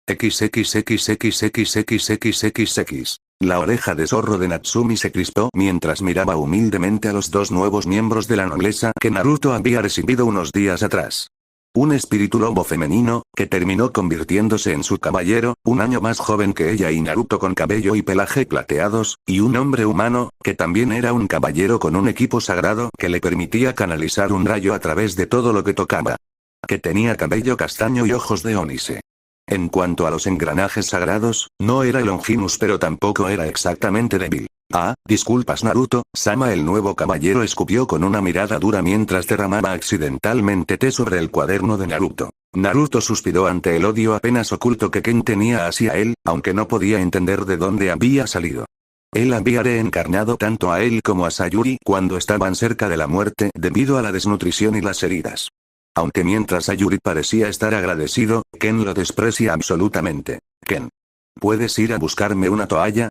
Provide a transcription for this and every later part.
XXXXXXXX. La oreja de zorro de Natsumi se crispó mientras miraba humildemente a los dos nuevos miembros de la nobleza que Naruto había recibido unos días atrás. Un espíritu lobo femenino, que terminó convirtiéndose en su caballero, un año más joven que ella y Naruto con cabello y pelaje plateados, y un hombre humano, que también era un caballero con un equipo sagrado que le permitía canalizar un rayo a través de todo lo que tocaba. Que tenía cabello castaño y ojos de ónice. En cuanto a los engranajes sagrados, no era Longinus pero tampoco era exactamente débil. Ah, disculpas Naruto-sama. El nuevo caballero escupió con una mirada dura mientras derramaba accidentalmente té sobre el cuaderno de Naruto. Naruto suspiró ante el odio apenas oculto que Ken tenía hacia él, aunque no podía entender de dónde había salido. Él había reencarnado tanto a él como a Sayuri cuando estaban cerca de la muerte debido a la desnutrición y las heridas. Aunque mientras Sayuri parecía estar agradecido, Ken lo desprecia absolutamente. Ken. ¿Puedes ir a buscarme una toalla?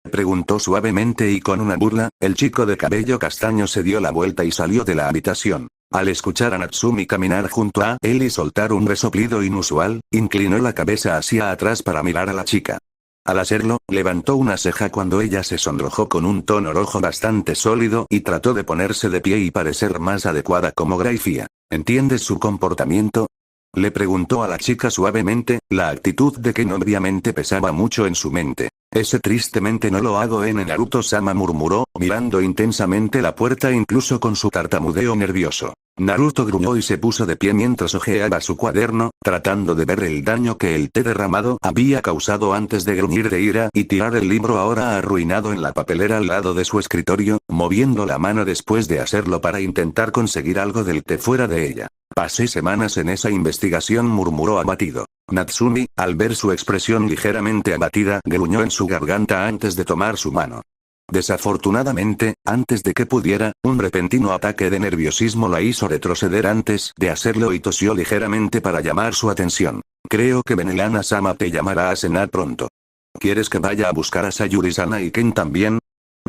Preguntó suavemente y con una burla. El chico de cabello castaño se dio la vuelta y salió de la habitación. Al escuchar a Natsumi caminar junto a él y soltar un resoplido inusual, inclinó la cabeza hacia atrás para mirar a la chica. Al hacerlo, levantó una ceja cuando ella se sonrojó con un tono rojo bastante sólido y trató de ponerse de pie y parecer más adecuada como Graifia. ¿Entiendes su comportamiento? Le preguntó a la chica suavemente. La actitud de Ken obviamente pesaba mucho en su mente. Ese tristemente no lo hago Naruto-sama murmuró, mirando intensamente la puerta incluso con su tartamudeo nervioso. Naruto gruñó y se puso de pie mientras hojeaba su cuaderno, tratando de ver el daño que el té derramado había causado antes de gruñir de ira y tirar el libro ahora arruinado en la papelera al lado de su escritorio, moviendo la mano después de hacerlo para intentar conseguir algo del té fuera de ella. Pasé semanas en esa investigación, murmuró abatido. Natsumi, al ver su expresión ligeramente abatida, gruñó en su garganta antes de tomar su mano. Desafortunadamente, antes de que pudiera, un repentino ataque de nerviosismo la hizo retroceder antes de hacerlo y tosió ligeramente para llamar su atención. Creo que Benelana-sama te llamará a cenar pronto. ¿Quieres que vaya a buscar a Sayuri-sana y Ken también?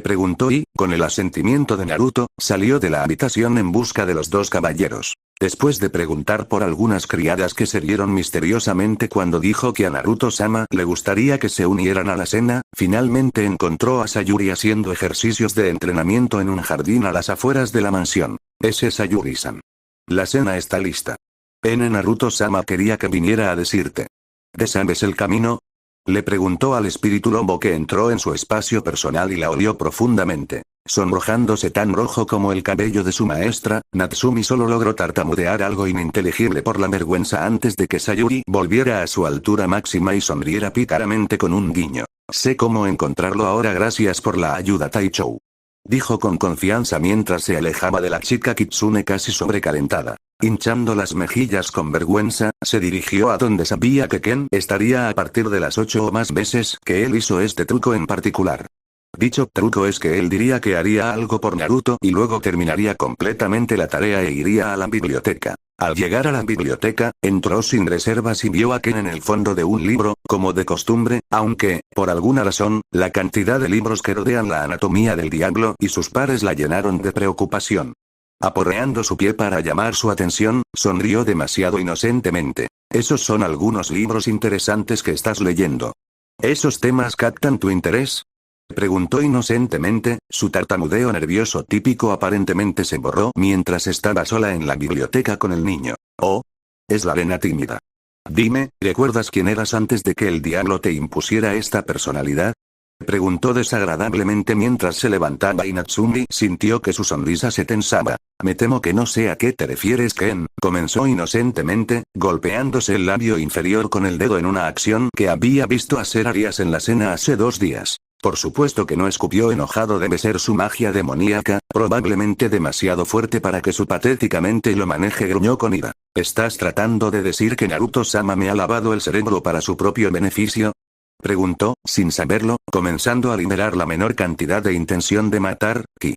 Preguntó y, con el asentimiento de Naruto, salió de la habitación en busca de los dos caballeros. Después de preguntar por algunas criadas que se rieron misteriosamente cuando dijo que a Naruto-sama le gustaría que se unieran a la cena, finalmente encontró a Sayuri haciendo ejercicios de entrenamiento en un jardín a las afueras de la mansión. Ese Sayuri-san. La cena está lista. Naruto-sama quería que viniera a decirte. ¿Te sabes el camino? Le preguntó al espíritu lobo que entró en su espacio personal y la olió profundamente. Sonrojándose tan rojo como el cabello de su maestra, Natsumi solo logró tartamudear algo ininteligible por la vergüenza antes de que Sayuri volviera a su altura máxima y sonriera pícaramente con un guiño. Sé cómo encontrarlo ahora, gracias por la ayuda Taichou. Dijo con confianza mientras se alejaba de la chica Kitsune casi sobrecalentada. Hinchando las mejillas con vergüenza, se dirigió a donde sabía que Ken estaría a partir de las 8 o más veces que él hizo este truco en particular. Dicho truco es que él diría que haría algo por Naruto y luego terminaría completamente la tarea e iría a la biblioteca. Al llegar a la biblioteca, entró sin reservas y vio a Ken en el fondo de un libro, como de costumbre, aunque, por alguna razón, la cantidad de libros que rodean la anatomía del diablo y sus pares la llenaron de preocupación. Aporreando su pie para llamar su atención, sonrió demasiado inocentemente. ¿Esos son algunos libros interesantes que estás leyendo? ¿Esos temas captan tu interés? Preguntó inocentemente. Su tartamudeo nervioso típico aparentemente se borró mientras estaba sola en la biblioteca con el niño. Oh. Es la arena tímida. Dime, ¿recuerdas quién eras antes de que el diablo te impusiera esta personalidad? Preguntó desagradablemente mientras se levantaba y Natsumi sintió que su sonrisa se tensaba. Me temo que no sé a qué te refieres, Ken, comenzó inocentemente, golpeándose el labio inferior con el dedo en una acción que había visto hacer Arias en la cena hace 2 días. Por supuesto que no escupió enojado, debe ser su magia demoníaca, probablemente demasiado fuerte para que su patéticamente lo maneje, gruñó con ira. ¿Estás tratando de decir que Naruto-sama me ha lavado el cerebro para su propio beneficio? Preguntó, sin saberlo, comenzando a liberar la menor cantidad de intención de matar, Ki.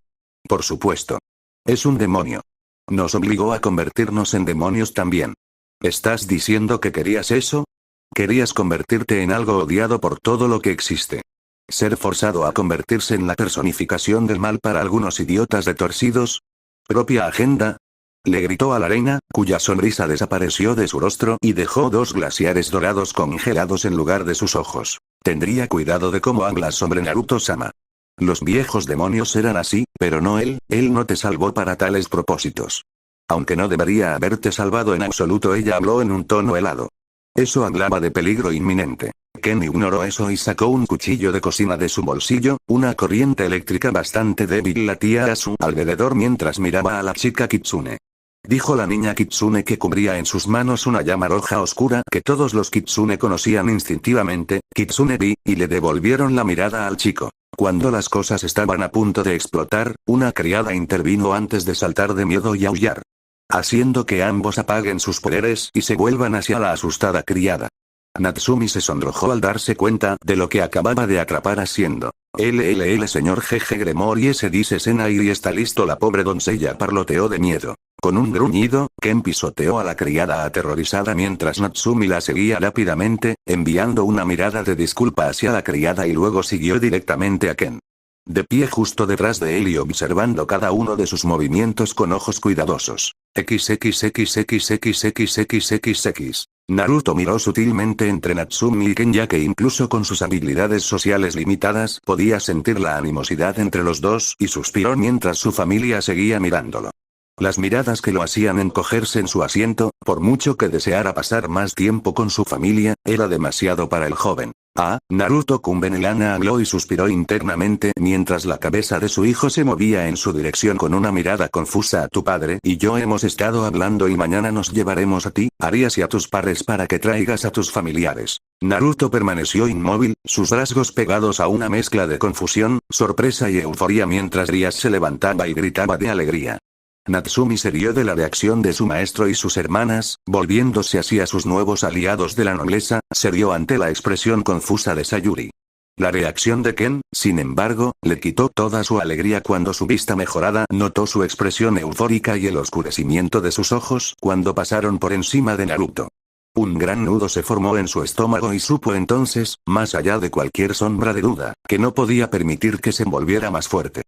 Por supuesto. Es un demonio. Nos obligó a convertirnos en demonios también. ¿Estás diciendo que querías eso? ¿Querías convertirte en algo odiado por todo lo que existe? ¿Ser forzado a convertirse en la personificación del mal para algunos idiotas retorcidos? ¿Propia agenda? Le gritó a la reina, cuya sonrisa desapareció de su rostro y dejó dos glaciares dorados congelados en lugar de sus ojos. Tendría cuidado de cómo hablas sobre Naruto-sama. Los viejos demonios eran así, pero no él no te salvó para tales propósitos. Aunque no debería haberte salvado en absoluto, ella habló en un tono helado. Eso hablaba de peligro inminente. Ken ignoró eso y sacó un cuchillo de cocina de su bolsillo, una corriente eléctrica bastante débil latía a su alrededor mientras miraba a la chica Kitsune. Dijo la niña Kitsune que cubría en sus manos una llama roja oscura que todos los Kitsune conocían instintivamente, Kitsune-bi, y le devolvieron la mirada al chico. Cuando las cosas estaban a punto de explotar, una criada intervino antes de saltar de miedo y aullar, haciendo que ambos apaguen sus poderes y se vuelvan hacia la asustada criada. Natsumi se sonrojó al darse cuenta de lo que acababa de atrapar haciendo. Señor jeje Gremory ese dice Senai y está listo. La pobre doncella parloteó de miedo. Con un gruñido, Ken pisoteó a la criada aterrorizada mientras Natsumi la seguía rápidamente, enviando una mirada de disculpa hacia la criada y luego siguió directamente a Ken. De pie justo detrás de él y observando cada uno de sus movimientos con ojos cuidadosos. XXXXXXXXX. Naruto miró sutilmente entre Natsumi y Ken ya que incluso con sus habilidades sociales limitadas podía sentir la animosidad entre los dos y suspiró mientras su familia seguía mirándolo. Las miradas que lo hacían encogerse en su asiento, por mucho que deseara pasar más tiempo con su familia, era demasiado para el joven. Naruto Kunbenelana habló y suspiró internamente mientras la cabeza de su hijo se movía en su dirección con una mirada confusa. A tu padre y yo hemos estado hablando y mañana nos llevaremos a ti, Arias y a tus padres para que traigas a tus familiares. Naruto permaneció inmóvil, sus rasgos pegados a una mezcla de confusión, sorpresa y euforia mientras Arias se levantaba y gritaba de alegría. Natsumi se rió de la reacción de su maestro y sus hermanas, volviéndose hacia sus nuevos aliados de la nobleza, se rió ante la expresión confusa de Sayuri. La reacción de Ken, sin embargo, le quitó toda su alegría cuando su vista mejorada notó su expresión eufórica y el oscurecimiento de sus ojos cuando pasaron por encima de Naruto. Un gran nudo se formó en su estómago y supo entonces, más allá de cualquier sombra de duda, que no podía permitir que se volviera más fuerte.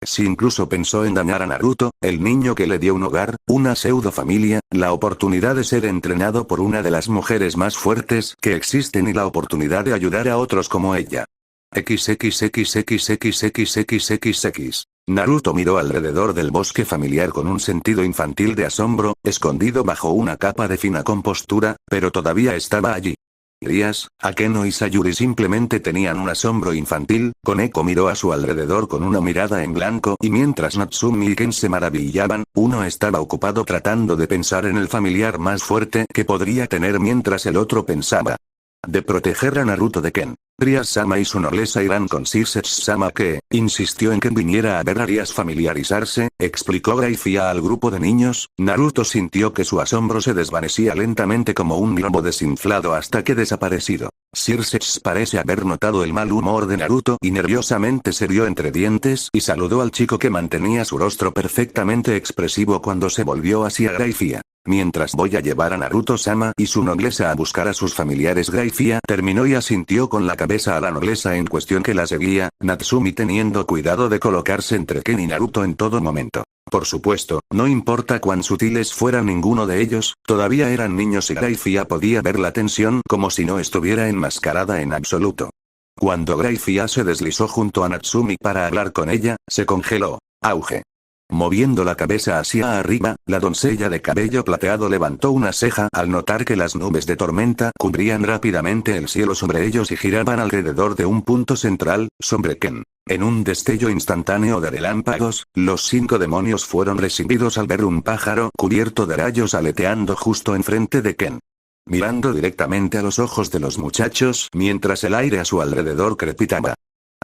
Si incluso pensó en dañar a Naruto, el niño que le dio un hogar, una pseudo familia, la oportunidad de ser entrenado por una de las mujeres más fuertes que existen y la oportunidad de ayudar a otros como ella. XXXXXXXXX. Naruto miró alrededor del bosque familiar con un sentido infantil de asombro, escondido bajo una capa de fina compostura, pero todavía estaba allí. Rías, Akeno y Sayuri simplemente tenían un asombro infantil. Koneko miró a su alrededor con una mirada en blanco y mientras Natsumi y Ken se maravillaban, uno estaba ocupado tratando de pensar en el familiar más fuerte que podría tener mientras el otro pensaba de proteger a Naruto de Ken. Rías-sama y su nobleza irán con Sisech-sama que, insistió en que viniera a ver a Rías familiarizarse, explicó Graifia al grupo de niños. Naruto sintió que su asombro se desvanecía lentamente como un globo desinflado hasta que desaparecido. Sisech parece haber notado el mal humor de Naruto y nerviosamente se rió entre dientes y saludó al chico que mantenía su rostro perfectamente expresivo cuando se volvió hacia Graifia. Mientras voy a llevar a Naruto-sama y su nobleza a buscar a sus familiares. Graifia terminó y asintió con la cabeza a la nobleza en cuestión que la seguía, Natsumi teniendo cuidado de colocarse entre Ken y Naruto en todo momento. Por supuesto, no importa cuán sutiles fuera ninguno de ellos, todavía eran niños y Graifia podía ver la tensión como si no estuviera enmascarada en absoluto. Cuando Graifia se deslizó junto a Natsumi para hablar con ella, se congeló. Auge. Moviendo la cabeza hacia arriba, la doncella de cabello plateado levantó una ceja al notar que las nubes de tormenta cubrían rápidamente el cielo sobre ellos y giraban alrededor de un punto central, sobre Ken. En un destello instantáneo de relámpagos, los 5 demonios fueron recibidos al ver un pájaro cubierto de rayos aleteando justo enfrente de Ken. Mirando directamente a los ojos de los muchachos mientras el aire a su alrededor crepitaba.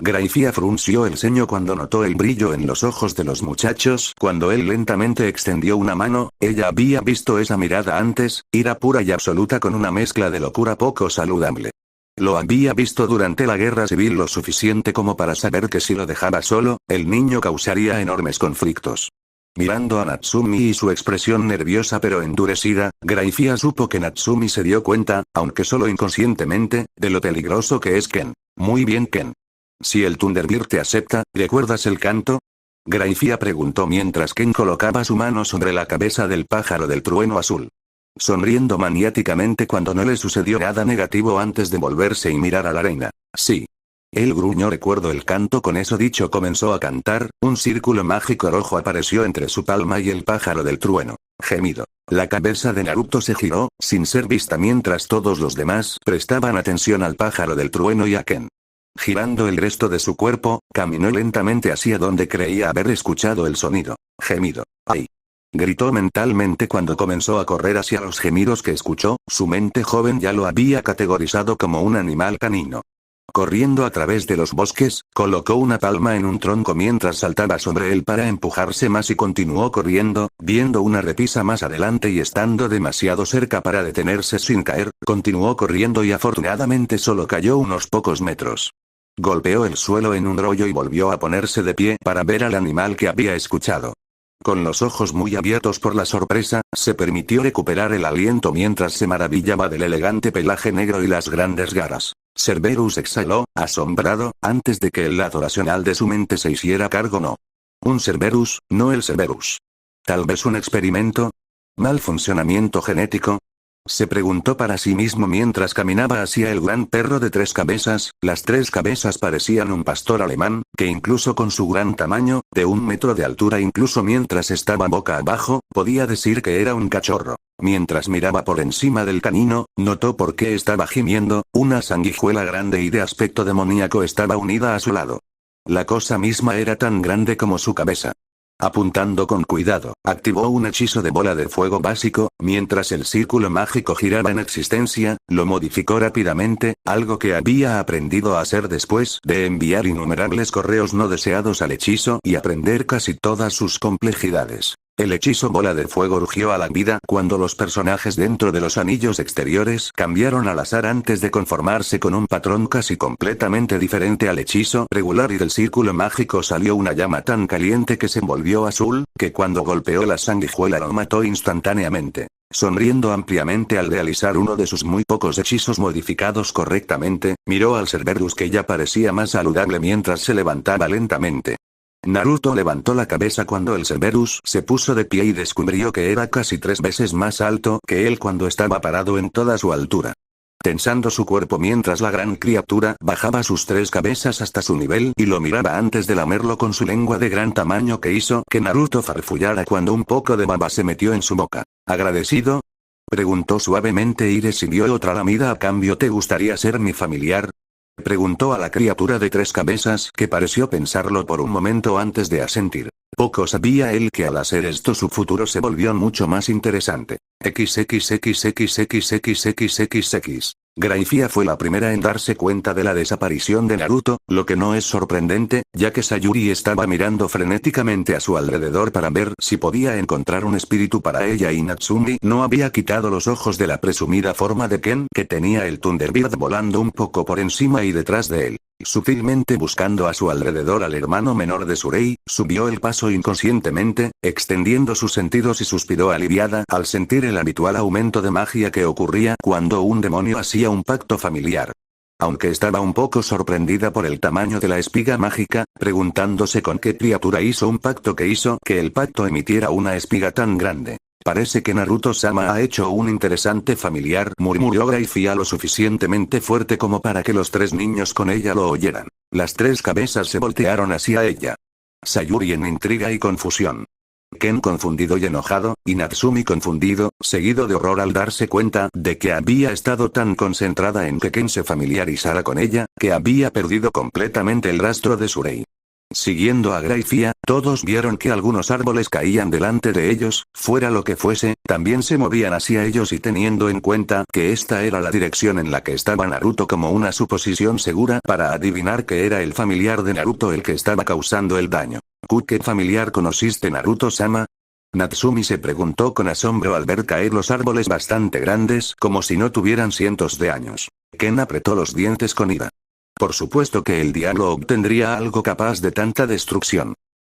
Graifia frunció el ceño cuando notó el brillo en los ojos de los muchachos. Cuando él lentamente extendió una mano, ella había visto esa mirada antes, ira pura y absoluta con una mezcla de locura poco saludable. Lo había visto durante la guerra civil lo suficiente como para saber que si lo dejaba solo, el niño causaría enormes conflictos. Mirando a Natsumi y su expresión nerviosa pero endurecida, Graifia supo que Natsumi se dio cuenta, aunque solo inconscientemente, de lo peligroso que es Ken. Muy bien Ken. Si el Thunderbird te acepta, ¿recuerdas el canto? Graifia preguntó mientras Ken colocaba su mano sobre la cabeza del pájaro del trueno azul. Sonriendo maniáticamente cuando no le sucedió nada negativo antes de volverse y mirar a la reina. Sí. Él gruñó. Recuerdo el canto. Con eso dicho comenzó a cantar, un círculo mágico rojo apareció entre su palma y el pájaro del trueno. Gemido. La cabeza de Naruto se giró, sin ser vista mientras todos los demás prestaban atención al pájaro del trueno y a Ken. Girando el resto de su cuerpo, caminó lentamente hacia donde creía haber escuchado el sonido. Gemido. ¡Ay! Gritó mentalmente cuando comenzó a correr hacia los gemidos que escuchó, su mente joven ya lo había categorizado como un animal canino. Corriendo a través de los bosques, colocó una palma en un tronco mientras saltaba sobre él para empujarse más y continuó corriendo, viendo una repisa más adelante y estando demasiado cerca para detenerse sin caer, continuó corriendo y afortunadamente solo cayó unos pocos metros. Golpeó el suelo en un rollo y volvió a ponerse de pie para ver al animal que había escuchado. Con los ojos muy abiertos por la sorpresa, se permitió recuperar el aliento mientras se maravillaba del elegante pelaje negro y las grandes garras. Cerberus exhaló, asombrado, antes de que el lado racional de su mente se hiciera cargo. No. Un Cerberus, no el Cerberus. Tal vez un experimento. ¿Mal funcionamiento genético? Se preguntó para sí mismo mientras caminaba hacia el gran perro de 3 cabezas. Las 3 cabezas parecían un pastor alemán, que incluso con su gran tamaño, de 1 metro de altura incluso mientras estaba boca abajo, podía decir que era un cachorro. Mientras miraba por encima del canino, notó por qué estaba gimiendo, una sanguijuela grande y de aspecto demoníaco estaba unida a su lado. La cosa misma era tan grande como su cabeza. Apuntando con cuidado, activó un hechizo de bola de fuego básico, mientras el círculo mágico giraba en existencia, lo modificó rápidamente, algo que había aprendido a hacer después de enviar innumerables correos no deseados al hechizo y aprender casi todas sus complejidades. El hechizo bola de fuego rugió a la vida cuando los personajes dentro de los anillos exteriores cambiaron al azar antes de conformarse con un patrón casi completamente diferente al hechizo regular y del círculo mágico salió una llama tan caliente que se envolvió azul, que cuando golpeó la sanguijuela lo mató instantáneamente. Sonriendo ampliamente al realizar uno de sus muy pocos hechizos modificados correctamente, miró al Cerberus que ya parecía más saludable mientras se levantaba lentamente. Naruto levantó la cabeza cuando el Cerberus se puso de pie y descubrió que era casi 3 veces más alto que él cuando estaba parado en toda su altura. Tensando su cuerpo mientras la gran criatura bajaba sus 3 cabezas hasta su nivel y lo miraba antes de lamerlo con su lengua de gran tamaño que hizo que Naruto farfullara cuando un poco de baba se metió en su boca. ¿Agradecido? Preguntó suavemente y recibió otra lamida a cambio. ¿Te gustaría ser mi familiar? Preguntó a la criatura de 3 cabezas que pareció pensarlo por un momento antes de asentir. Poco sabía él que al hacer esto su futuro se volvió mucho más interesante. XXXXXXXXX. Graifia fue la primera en darse cuenta de la desaparición de Naruto, lo que no es sorprendente, ya que Sayuri estaba mirando frenéticamente a su alrededor para ver si podía encontrar un espíritu para ella y Natsumi no había quitado los ojos de la presumida forma de Ken que tenía el Thunderbird volando un poco por encima y detrás de él. Sutilmente buscando a su alrededor al hermano menor de Surei, subió el paso inconscientemente, extendiendo sus sentidos y suspiró aliviada al sentir el habitual aumento de magia que ocurría cuando un demonio hacía un pacto familiar. Aunque estaba un poco sorprendida por el tamaño de la espiga mágica, preguntándose con qué criatura hizo un pacto que hizo que el pacto emitiera una espiga tan grande. Parece que Naruto-sama ha hecho un interesante familiar, murmuró Graifia lo suficientemente fuerte como para que los 3 niños con ella lo oyeran. Las 3 cabezas se voltearon hacia ella. Sayuri en intriga y confusión. Ken confundido y enojado, y Natsumi confundido, seguido de horror al darse cuenta de que había estado tan concentrada en que Ken se familiarizara con ella, que había perdido completamente el rastro de Surei. Siguiendo a Graifia, todos vieron que algunos árboles caían delante de ellos, fuera lo que fuese, también se movían hacia ellos y teniendo en cuenta que esta era la dirección en la que estaba Naruto como una suposición segura para adivinar que era el familiar de Naruto el que estaba causando el daño. ¿Qué familiar conociste, Naruto-sama? Natsumi se preguntó con asombro al ver caer los árboles bastante grandes como si no tuvieran cientos de años. Ken apretó los dientes con ira. Por supuesto que el diablo obtendría algo capaz de tanta destrucción.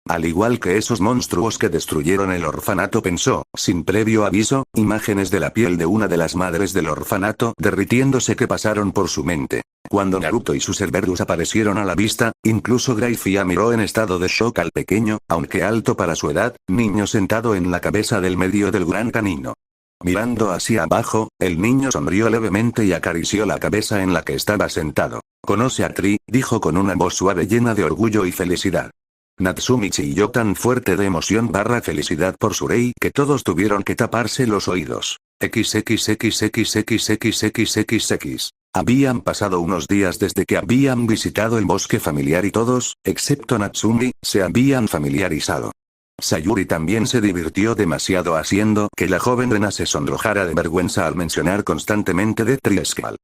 Al igual que esos monstruos que destruyeron el orfanato, pensó, sin previo aviso, imágenes de la piel de una de las madres del orfanato derritiéndose que pasaron por su mente. Cuando Naruto y sus Cerberus aparecieron a la vista, incluso Gracie miró en estado de shock al pequeño, aunque alto para su edad, niño sentado en la cabeza del medio del gran canino. Mirando hacia abajo, el niño sonrió levemente y acarició la cabeza en la que estaba sentado. «Conoce a Tree», dijo con una voz suave llena de orgullo y felicidad. Natsumi chilló tan fuerte de emoción / felicidad por su rey que todos tuvieron que taparse los oídos. XXXXXXXX. Habían pasado unos días desde que habían visitado el bosque familiar y todos, excepto Natsumi, se habían familiarizado. Sayuri también se divirtió demasiado haciendo que la joven Rena se sonrojara de vergüenza al mencionar constantemente de Triescal.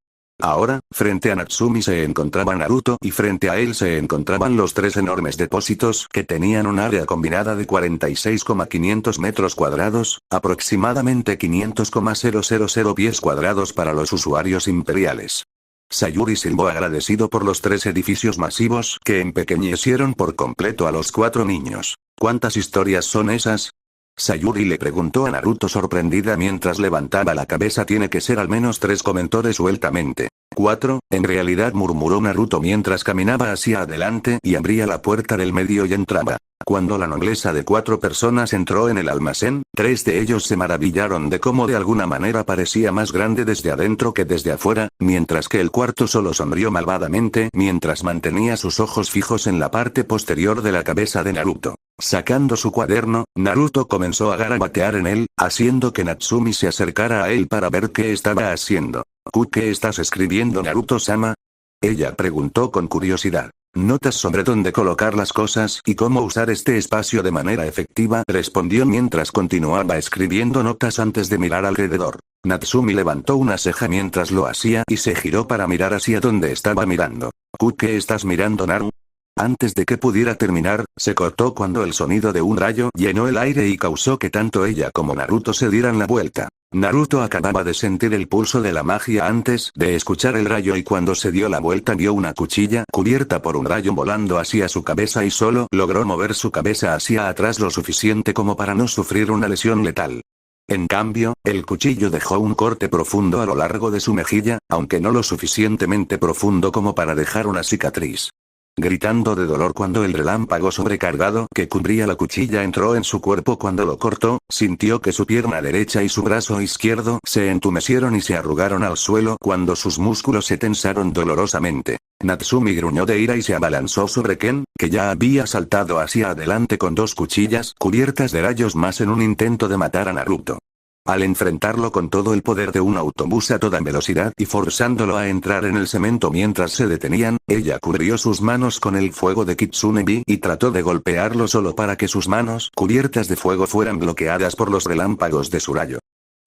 Ahora, frente a Natsumi se encontraba Naruto y frente a él se encontraban los tres enormes depósitos que tenían un área combinada de 46,500 metros cuadrados, aproximadamente 500,000 pies cuadrados para los usuarios imperiales. Sayuri silbó agradecido por los tres edificios masivos que empequeñecieron por completo a los cuatro niños. ¿Cuántas historias son esas? Sayuri le preguntó a Naruto sorprendida mientras levantaba la cabeza. Tiene que ser al menos 3, comentó resueltamente. 4, en realidad, murmuró Naruto mientras caminaba hacia adelante y abría la puerta del medio y entraba. Cuando la nobleza de 4 personas entró en el almacén, 3 de ellos se maravillaron de cómo de alguna manera parecía más grande desde adentro que desde afuera, mientras que el cuarto solo sonrió malvadamente mientras mantenía sus ojos fijos en la parte posterior de la cabeza de Naruto. Sacando su cuaderno, Naruto comenzó a garabatear en él, haciendo que Natsumi se acercara a él para ver qué estaba haciendo. ¿Qué estás escribiendo, Naruto-sama? Ella preguntó con curiosidad. «Notas sobre dónde colocar las cosas y cómo usar este espacio de manera efectiva», respondió mientras continuaba escribiendo notas antes de mirar alrededor. Natsumi levantó una ceja mientras lo hacía y se giró para mirar hacia donde estaba mirando. ¿Qué estás mirando, Naru? Antes de que pudiera terminar, se cortó cuando el sonido de un rayo llenó el aire y causó que tanto ella como Naruto se dieran la vuelta. Naruto acababa de sentir el pulso de la magia antes de escuchar el rayo y cuando se dio la vuelta vio una cuchilla cubierta por un rayo volando hacia su cabeza y solo logró mover su cabeza hacia atrás lo suficiente como para no sufrir una lesión letal. En cambio, el cuchillo dejó un corte profundo a lo largo de su mejilla, aunque no lo suficientemente profundo como para dejar una cicatriz. Gritando de dolor cuando el relámpago sobrecargado que cubría la cuchilla entró en su cuerpo cuando lo cortó, sintió que su pierna derecha y su brazo izquierdo se entumecieron y se arrugaron al suelo cuando sus músculos se tensaron dolorosamente. Natsumi gruñó de ira y se abalanzó sobre Ken, que ya había saltado hacia adelante con 2 cuchillas cubiertas de rayos más en un intento de matar a Naruto. Al enfrentarlo con todo el poder de un autobús a toda velocidad y forzándolo a entrar en el cemento mientras se detenían, ella cubrió sus manos con el fuego de Kitsune-bi y trató de golpearlo solo para que sus manos cubiertas de fuego fueran bloqueadas por los relámpagos de su rayo.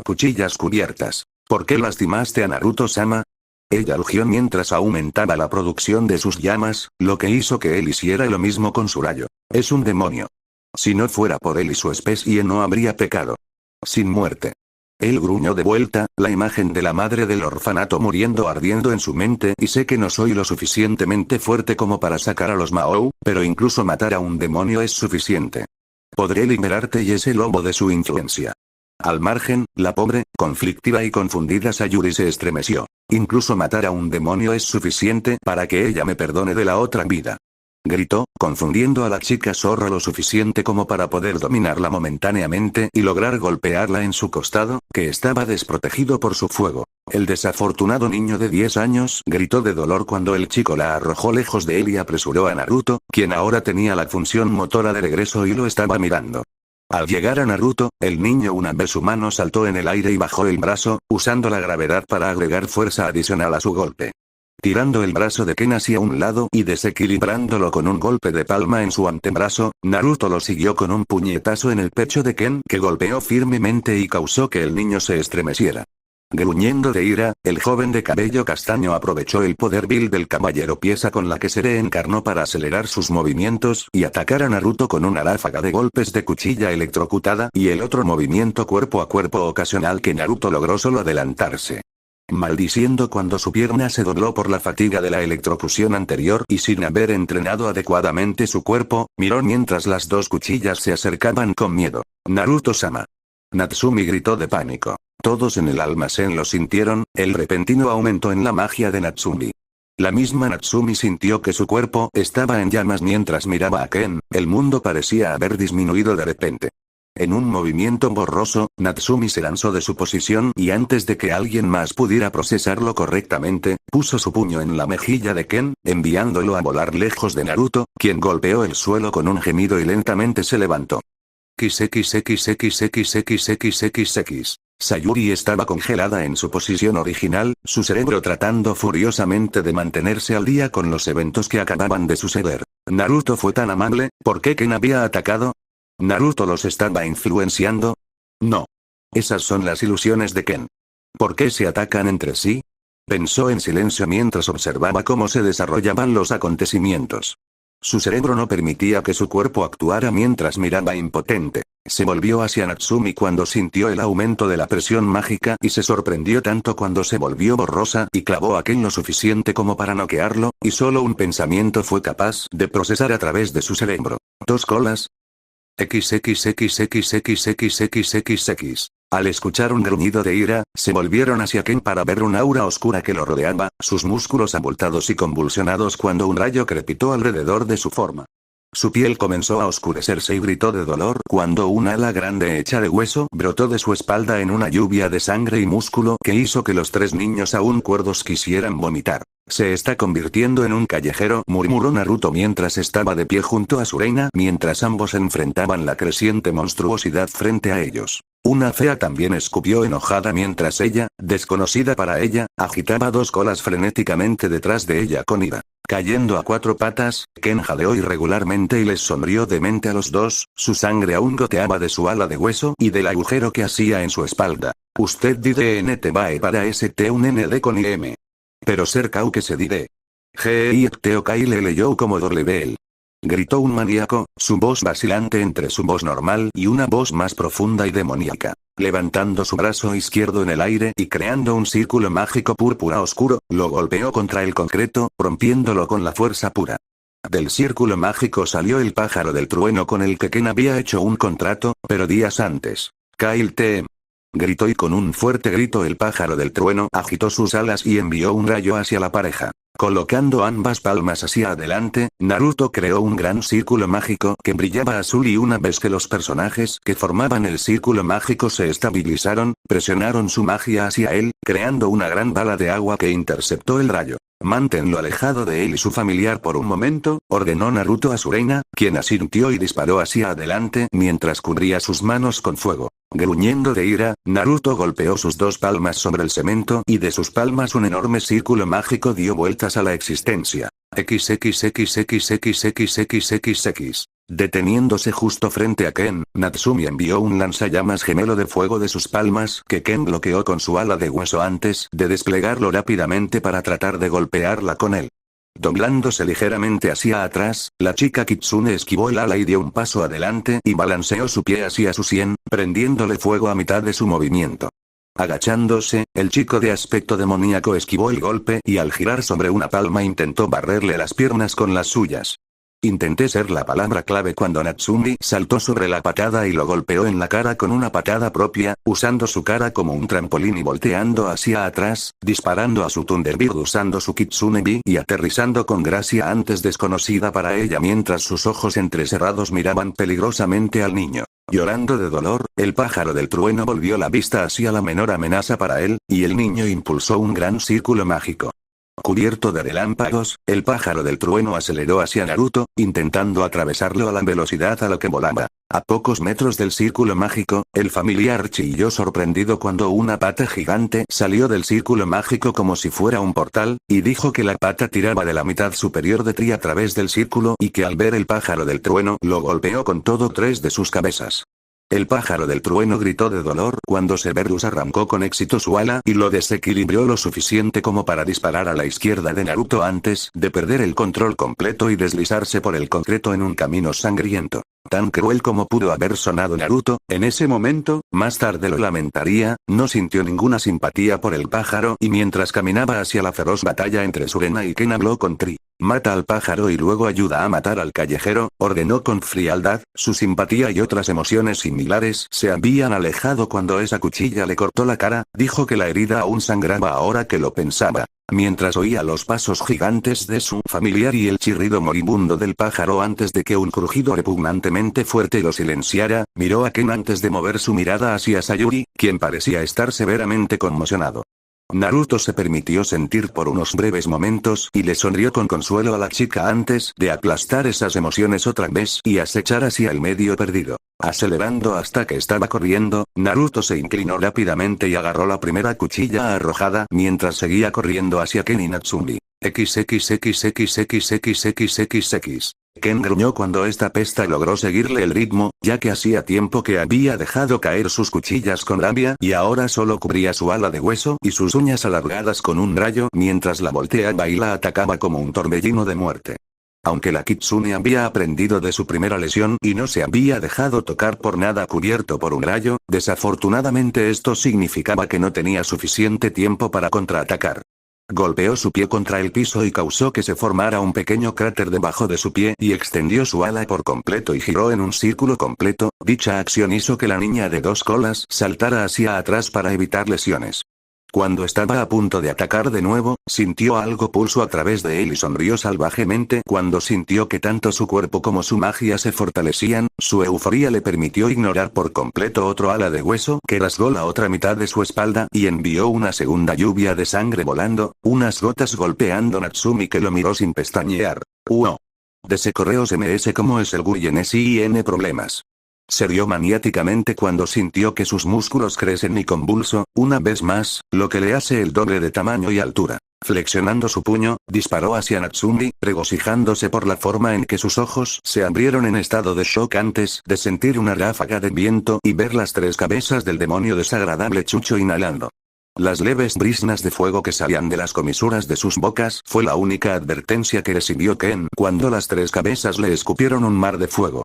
Cuchillas cubiertas. ¿Por qué lastimaste a Naruto-sama? Ella rugió mientras aumentaba la producción de sus llamas, lo que hizo que él hiciera lo mismo con su rayo. Es un demonio. Si no fuera por él y su especie no habría pecado. Sin muerte. Él gruñó de vuelta, la imagen de la madre del orfanato muriendo ardiendo en su mente y sé que no soy lo suficientemente fuerte como para sacar a los Mahou, pero incluso matar a un demonio es suficiente. Podré liberarte y ese lobo de su influencia. Al margen, la pobre, conflictiva y confundida Sayuri se estremeció. Incluso matar a un demonio es suficiente para que ella me perdone de la otra vida. Gritó, confundiendo a la chica zorra lo suficiente como para poder dominarla momentáneamente y lograr golpearla en su costado, que estaba desprotegido por su fuego. El desafortunado niño de 10 años gritó de dolor cuando el chico la arrojó lejos de él y apresuró a Naruto, quien ahora tenía la función motora de regreso y lo estaba mirando. Al llegar a Naruto, el niño una vez humano saltó en el aire y bajó el brazo, usando la gravedad para agregar fuerza adicional a su golpe. Tirando el brazo de Ken hacia un lado y desequilibrándolo con un golpe de palma en su antebrazo, Naruto lo siguió con un puñetazo en el pecho de Ken que golpeó firmemente y causó que el niño se estremeciera. Gruñendo de ira, el joven de cabello castaño aprovechó el poder vil del caballero pieza con la que se reencarnó para acelerar sus movimientos y atacar a Naruto con una ráfaga de golpes de cuchilla electrocutada y el otro movimiento cuerpo a cuerpo ocasional que Naruto logró solo adelantarse. Maldiciendo cuando su pierna se dobló por la fatiga de la electrocución anterior y sin haber entrenado adecuadamente su cuerpo, miró mientras las 2 cuchillas se acercaban con miedo. Naruto-sama. Natsumi gritó de pánico. Todos en el almacén lo sintieron, el repentino aumento en la magia de Natsumi. La misma Natsumi sintió que su cuerpo estaba en llamas mientras miraba a Ken, el mundo parecía haber disminuido de repente. En un movimiento borroso, Natsumi se lanzó de su posición y antes de que alguien más pudiera procesarlo correctamente, puso su puño en la mejilla de Ken, enviándolo a volar lejos de Naruto, quien golpeó el suelo con un gemido y lentamente se levantó. XXXXXXXXX. Sayuri estaba congelada en su posición original, su cerebro tratando furiosamente de mantenerse al día con los eventos que acababan de suceder. Naruto fue tan amable, ¿por qué Ken había atacado? ¿Naruto los estaba influenciando? No. Esas son las ilusiones de Ken. ¿Por qué se atacan entre sí? Pensó en silencio mientras observaba cómo se desarrollaban los acontecimientos. Su cerebro no permitía que su cuerpo actuara mientras miraba impotente. Se volvió hacia Natsumi cuando sintió el aumento de la presión mágica y se sorprendió tanto cuando se volvió borrosa y clavó a Ken lo suficiente como para noquearlo, y solo un pensamiento fue capaz de procesar a través de su cerebro. ¿Dos colas? XXXXXXXXX. Al escuchar un gruñido de ira, se volvieron hacia Ken para ver un aura oscura que lo rodeaba, sus músculos abultados y convulsionados cuando un rayo crepitó alrededor de su forma. Su piel comenzó a oscurecerse y gritó de dolor cuando un ala grande hecha de hueso brotó de su espalda en una lluvia de sangre y músculo que hizo que los tres niños aún cuerdos quisieran vomitar. Se está convirtiendo en un callejero, murmuró Naruto mientras estaba de pie junto a su reina mientras ambos enfrentaban la creciente monstruosidad frente a ellos. Una fea también escupió enojada mientras ella, desconocida para ella, agitaba dos colas frenéticamente detrás de ella con ira. Cayendo a cuatro patas, Ken jadeó irregularmente y les sonrió de mente a los dos, su sangre aún goteaba de su ala de hueso y del agujero que hacía en su espalda. Usted DNT vae para ST un ND con IM. Pero cerca que se diré. G.I.T.O. Kyle leyó como WL. Gritó un maníaco, su voz vacilante entre su voz normal y una voz más profunda y demoníaca. Levantando su brazo izquierdo en el aire y creando un círculo mágico púrpura oscuro, lo golpeó contra el concreto, rompiéndolo con la fuerza pura. Del círculo mágico salió el pájaro del trueno con el que Ken había hecho un contrato, pero días antes. Kyle TM. Gritó y con un fuerte grito el pájaro del trueno agitó sus alas y envió un rayo hacia la pareja. Colocando ambas palmas hacia adelante, Naruto creó un gran círculo mágico que brillaba azul y una vez que los personajes que formaban el círculo mágico se estabilizaron, presionaron su magia hacia él, creando una gran bala de agua que interceptó el rayo. Manténlo alejado de él y su familiar por un momento, ordenó Naruto a su reina, quien asintió y disparó hacia adelante mientras cubría sus manos con fuego. Gruñendo de ira, Naruto golpeó sus dos palmas sobre el cemento y de sus palmas un enorme círculo mágico dio vueltas a la existencia. XXXXXXXXX. Deteniéndose justo frente a Ken, Natsumi envió un lanzallamas gemelo de fuego de sus palmas que Ken bloqueó con su ala de hueso antes de desplegarlo rápidamente para tratar de golpearla con él. Doblándose ligeramente hacia atrás, la chica Kitsune esquivó el ala y dio un paso adelante y balanceó su pie hacia su sien, prendiéndole fuego a mitad de su movimiento. Agachándose, el chico de aspecto demoníaco esquivó el golpe y al girar sobre una palma intentó barrerle las piernas con las suyas. Intenté ser la palabra clave cuando Natsumi saltó sobre la patada y lo golpeó en la cara con una patada propia, usando su cara como un trampolín y volteando hacia atrás, disparando a su Thunderbird usando su Kitsune-bi y aterrizando con gracia antes desconocida para ella mientras sus ojos entrecerrados miraban peligrosamente al niño. Llorando de dolor, el pájaro del trueno volvió la vista hacia la menor amenaza para él, y el niño impulsó un gran círculo mágico. Cubierto de relámpagos, el pájaro del trueno aceleró hacia Naruto, intentando atravesarlo a la velocidad a la que volaba. A pocos metros del círculo mágico, el familiar chilló sorprendido cuando una pata gigante salió del círculo mágico como si fuera un portal, y dijo que la pata tiraba de la mitad superior de Tri a través del círculo y que al ver el pájaro del trueno lo golpeó con todo tres de sus cabezas. El pájaro del trueno gritó de dolor cuando Severus arrancó con éxito su ala y lo desequilibró lo suficiente como para disparar a la izquierda de Naruto antes de perder el control completo y deslizarse por el concreto en un camino sangriento. Tan cruel como pudo haber sonado Naruto, en ese momento, más tarde lo lamentaría, no sintió ninguna simpatía por el pájaro y mientras caminaba hacia la feroz batalla entre Surena y Ken habló con Tri. Mata al pájaro y luego ayuda a matar al callejero, ordenó con frialdad, su simpatía y otras emociones similares se habían alejado cuando esa cuchilla le cortó la cara, dijo que la herida aún sangraba ahora que lo pensaba. Mientras oía los pasos gigantes de su familiar y el chirrido moribundo del pájaro antes de que un crujido repugnantemente fuerte lo silenciara, miró a Ken antes de mover su mirada hacia Sayuri, quien parecía estar severamente conmocionado. Naruto se permitió sentir por unos breves momentos y le sonrió con consuelo a la chica antes de aplastar esas emociones otra vez y acechar hacia el medio perdido. Acelerando hasta que estaba corriendo, Naruto se inclinó rápidamente y agarró la primera cuchilla arrojada mientras seguía corriendo hacia Ken y Natsumi. XXXXXXXXX. Ken gruñó cuando esta pesta logró seguirle el ritmo, ya que hacía tiempo que había dejado caer sus cuchillas con rabia y ahora solo cubría su ala de hueso y sus uñas alargadas con un rayo mientras la volteaba y la atacaba como un torbellino de muerte. Aunque la Kitsune había aprendido de su primera lesión y no se había dejado tocar por nada cubierto por un rayo, desafortunadamente esto significaba que no tenía suficiente tiempo para contraatacar. Golpeó su pie contra el piso y causó que se formara un pequeño cráter debajo de su pie y extendió su ala por completo y giró en un círculo completo. Dicha acción hizo que la niña de dos colas saltara hacia atrás para evitar lesiones. Cuando estaba a punto de atacar de nuevo, sintió algo pulso a través de él y sonrió salvajemente cuando sintió que tanto su cuerpo como su magia se fortalecían. Su euforía le permitió ignorar por completo otro ala de hueso que rasgó la otra mitad de su espalda y envió una segunda lluvia de sangre volando, unas gotas golpeando Natsumi que lo miró sin pestañear. Dese correos ms como es el Guyen sin problemas. Se rió maniáticamente cuando sintió que sus músculos crecen y convulso, una vez más, lo que le hace el doble de tamaño y altura. Flexionando su puño, disparó hacia Natsumi, regocijándose por la forma en que sus ojos se abrieron en estado de shock antes de sentir una ráfaga de viento y ver las tres cabezas del demonio desagradable Chucho inhalando. Las leves brisnas de fuego que salían de las comisuras de sus bocas fue la única advertencia que recibió Ken cuando las tres cabezas le escupieron un mar de fuego.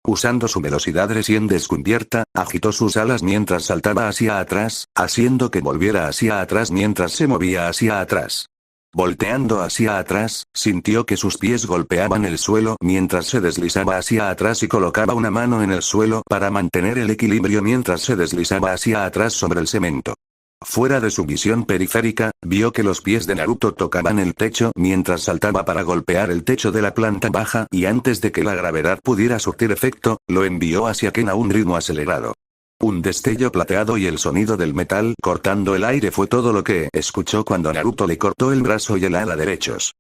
Usando su velocidad recién descubierta, agitó sus alas mientras saltaba hacia atrás, haciendo que volviera hacia atrás mientras se movía hacia atrás. Volteando hacia atrás, sintió que sus pies golpeaban el suelo mientras se deslizaba hacia atrás y colocaba una mano en el suelo para mantener el equilibrio mientras se deslizaba hacia atrás sobre el cemento. Fuera de su visión periférica, vio que los pies de Naruto tocaban el techo mientras saltaba para golpear el techo de la planta baja y antes de que la gravedad pudiera surtir efecto, lo envió hacia Ken a un ritmo acelerado. Un destello plateado y el sonido del metal cortando el aire fue todo lo que escuchó cuando Naruto le cortó el brazo y el ala derechos.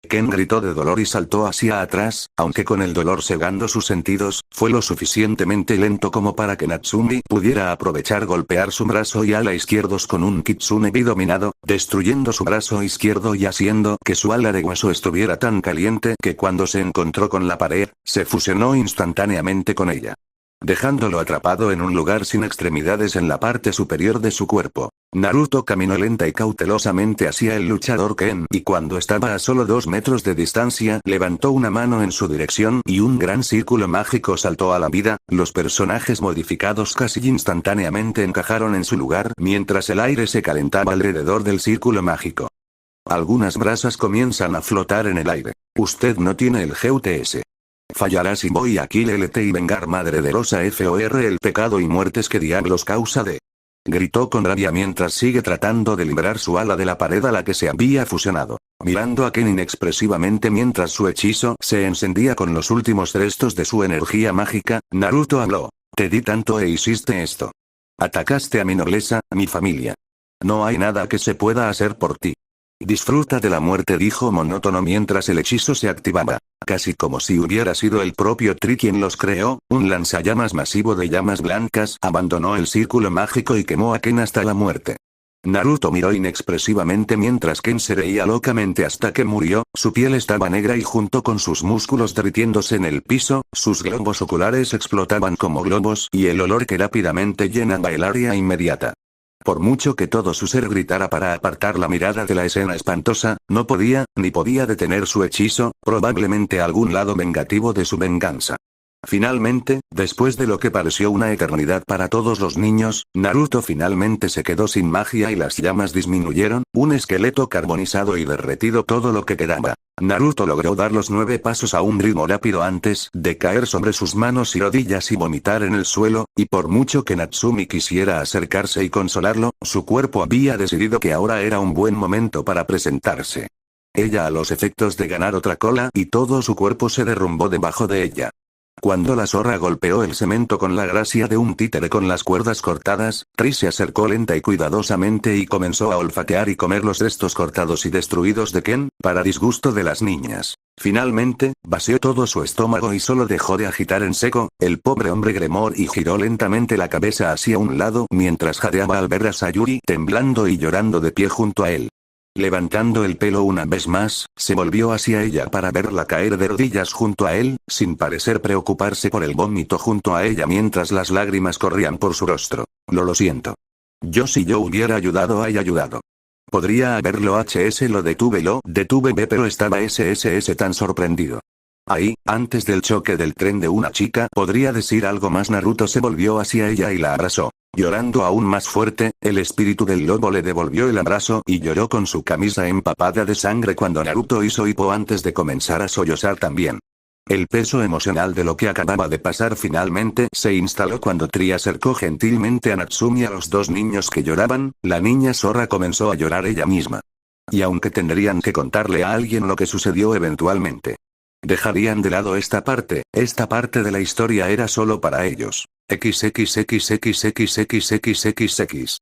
Ken gritó de dolor y saltó hacia atrás, aunque con el dolor cegando sus sentidos, fue lo suficientemente lento como para que Natsumi pudiera aprovechar golpear su brazo y ala izquierdos con un Kitsune Bi dominado, destruyendo su brazo izquierdo y haciendo que su ala de hueso estuviera tan caliente que cuando se encontró con la pared, se fusionó instantáneamente con ella, dejándolo atrapado en un lugar sin extremidades en la parte superior de su cuerpo. Naruto caminó lenta y cautelosamente hacia el luchador Ken y cuando estaba a solo 2 metros de distancia levantó una mano en su dirección y un gran círculo mágico saltó a la vida. Los personajes modificados casi instantáneamente encajaron en su lugar mientras el aire se calentaba alrededor del círculo mágico. Algunas brasas comienzan a flotar en el aire. Usted no tiene el GUTS. Fallará si voy a kill LT y vengar madre de Rosa FOR el pecado y muertes que diablos causa de. Gritó con rabia mientras sigue tratando de liberar su ala de la pared a la que se había fusionado. Mirando a Ken inexpresivamente mientras su hechizo se encendía con los últimos restos de su energía mágica, Naruto habló. Te di tanto e hiciste esto. Atacaste a mi nobleza, mi familia. No hay nada que se pueda hacer por ti. Disfruta de la muerte, dijo monótono mientras el hechizo se activaba. Casi como si hubiera sido el propio Tri quien los creó, un lanzallamas masivo de llamas blancas abandonó el círculo mágico y quemó a Ken hasta la muerte. Naruto miró inexpresivamente mientras Ken se reía locamente hasta que murió, su piel estaba negra y junto con sus músculos derritiéndose en el piso, sus globos oculares explotaban como globos y el olor que rápidamente llenaba el área inmediata. Por mucho que todo su ser gritara para apartar la mirada de la escena espantosa, no podía, ni podía detener su hechizo, probablemente algún lado vengativo de su venganza. Finalmente, después de lo que pareció una eternidad para todos los niños, Naruto finalmente se quedó sin magia y las llamas disminuyeron, un esqueleto carbonizado y derretido todo lo que quedaba. Naruto logró dar los 9 pasos a un ritmo rápido antes de caer sobre sus manos y rodillas y vomitar en el suelo, y por mucho que Natsumi quisiera acercarse y consolarlo, su cuerpo había decidido que ahora era un buen momento para presentarse. Ella a los efectos de ganar otra cola y todo su cuerpo se derrumbó debajo de ella. Cuando la zorra golpeó el cemento con la gracia de un títere con las cuerdas cortadas, Tri se acercó lenta y cuidadosamente y comenzó a olfatear y comer los restos cortados y destruidos de Ken, para disgusto de las niñas. Finalmente, vació todo su estómago y solo dejó de agitar en seco, el pobre hombre Gremor y giró lentamente la cabeza hacia un lado mientras jadeaba al ver a Sayuri temblando y llorando de pie junto a él. Levantando el pelo una vez más, se volvió hacia ella para verla caer de rodillas junto a él, sin parecer preocuparse por el vómito junto a ella mientras las lágrimas corrían por su rostro. Lo siento. Si yo hubiera ayudado, hay ayudado. Podría haberlo lo detuve pero estaba SSS tan sorprendido. Ahí, antes del choque del tren de una chica, podría decir algo más. Naruto se volvió hacia ella y la abrazó. Llorando aún más fuerte, el espíritu del lobo le devolvió el abrazo y lloró con su camisa empapada de sangre cuando Naruto hizo hipo antes de comenzar a sollozar también. El peso emocional de lo que acababa de pasar finalmente se instaló cuando Tri acercó gentilmente a Natsumi a los 2 niños que lloraban, la niña zorra comenzó a llorar ella misma. Y aunque tendrían que contarle a alguien lo que sucedió eventualmente, dejarían de lado esta parte de la historia era solo para ellos. XXXXXXXXX